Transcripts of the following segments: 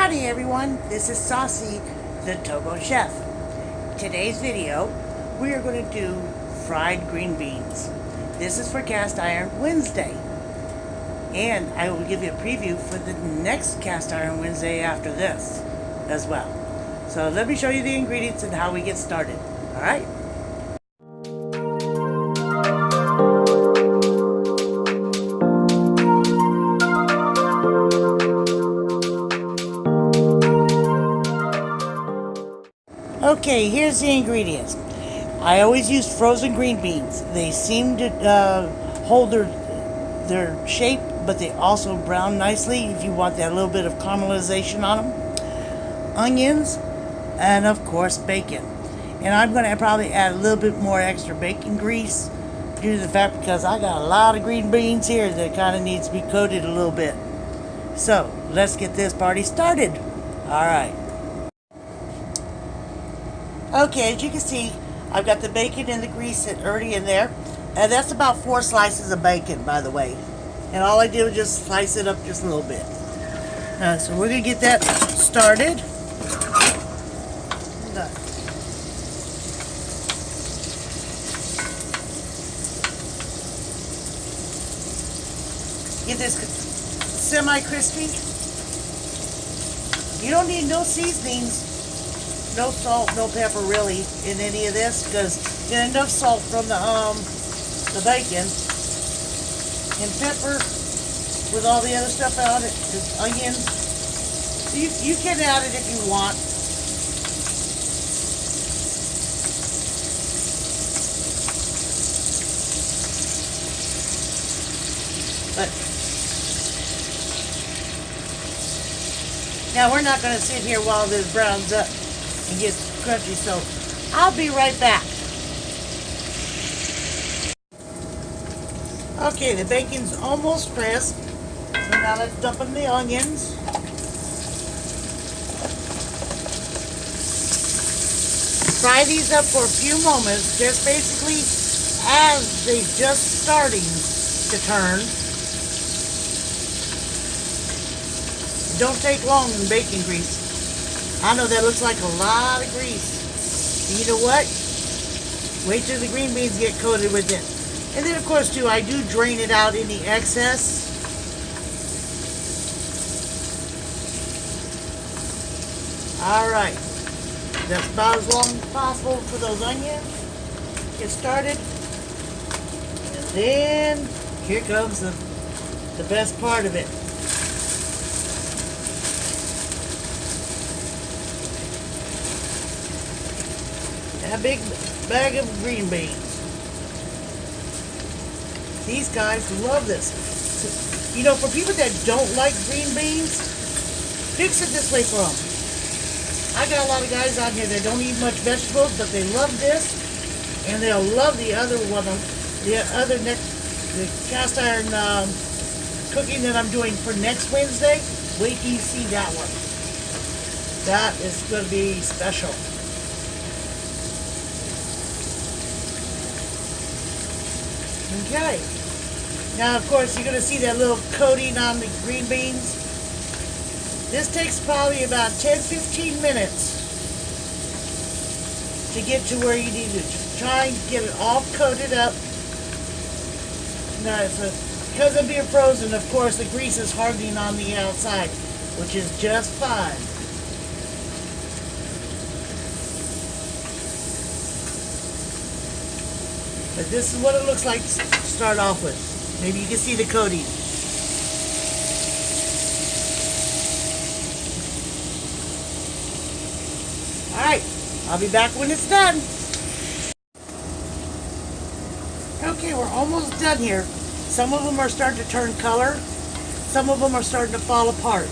Howdy everyone, this is Saucy, the Towboat Chef. Today's video, we are going to do fried green beans. This is for Cast Iron Wednesday. And I will give you a preview for the next Cast Iron Wednesday after this as well. So let me show you the ingredients and how we get started. Alright? Okay, here's the ingredients. I always use frozen green beans. They seem to hold their shape, but they also brown nicely if you want that little bit of caramelization on them. Onions, and of course bacon. And I'm going to probably add a little bit more extra bacon grease due to the fact because I got a lot of green beans here that kind of needs to be coated a little bit. So, let's get this party started. Alright. Okay, as you can see, I've got the bacon and the grease already in there. And that's about 4 slices of bacon, by the way. And all I did was just slice it up just a little bit. So we're going to get that started. Get this semi-crispy. You don't need no seasonings. No salt, no pepper really in any of this because you get enough salt from the bacon and pepper with all the other stuff on it, the onions. You can add it if you want. But now we're not going to sit here while this browns up and gets crunchy, so I'll be right back. Okay, the bacon's almost crisp, so now let's dump in the onions. Fry these up for a few moments, just basically as they're just starting to turn. Don't take long in bacon grease. I know that looks like a lot of grease. And you know what? Wait till the green beans get coated with it. And then of course too, I do drain it out any excess. Alright. That's about as long as possible for those onions. Get started. And then here comes the best part of it. A big bag of green beans. These guys love this. You know, for people that don't like green beans, fix it this way for them. I got a lot of guys out here that don't eat much vegetables, but they love this, and they'll love the other one, the cast iron cooking that I'm doing for next Wednesday. Wait till you see that one. That is going to be special. Okay. Now, of course, you're going to see that little coating on the green beans. This takes probably about 10-15 minutes to get to where you need to. Try and get it all coated up. Now, so because of being frozen, of course, the grease is hardening on the outside, which is just fine. But this is what it looks like to start off with. Maybe you can see the coating. Alright, I'll be back when it's done. Okay, we're almost done here. Some of them are starting to turn color. Some of them are starting to fall apart.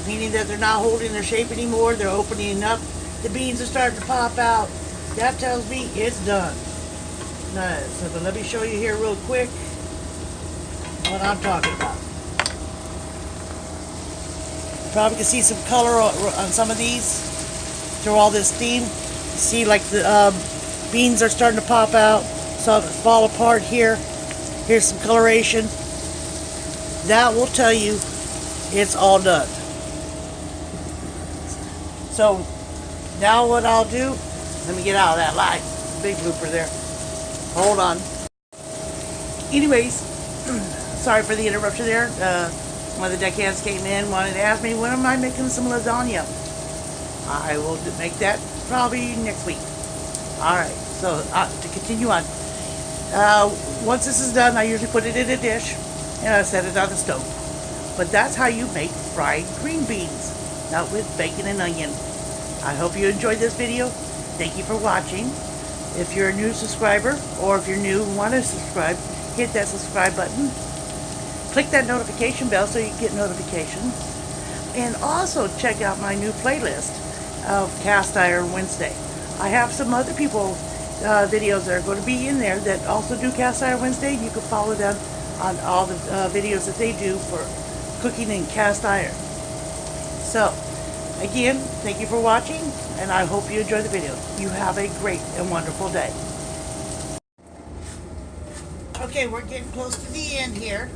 Meaning that they're not holding their shape anymore. They're opening up. The beans are starting to pop out. That tells me it's done. Nice. So, but let me show you here real quick what I'm talking about. Probably can see some color on some of these through all this steam. See, like the beans are starting to pop out, so fall apart here. Here's some coloration. That will tell you it's all done. So now what I'll do, let me get out of that light. Big blooper there. Hold on. Anyways, sorry for the interruption there. One of the deckhands came in, wanted to ask me, when am I making some lasagna? I will make that probably next week. Alright, so to continue on. Once this is done, I usually put it in a dish and I set it on the stove. But that's how you make fried green beans, not with bacon and onion. I hope you enjoyed this video. Thank you for watching. If you're a new subscriber, or if you're new and want to subscribe, hit that subscribe button. Click that notification bell so you get notifications. And also check out my new playlist of Cast Iron Wednesday. I have some other people videos that are going to be in there that also do Cast Iron Wednesday. You can follow them on all the videos that they do for cooking in cast iron. So, again, thank you for watching, and I hope you enjoy the video. You have a great and wonderful day. Okay, we're getting close to the end here.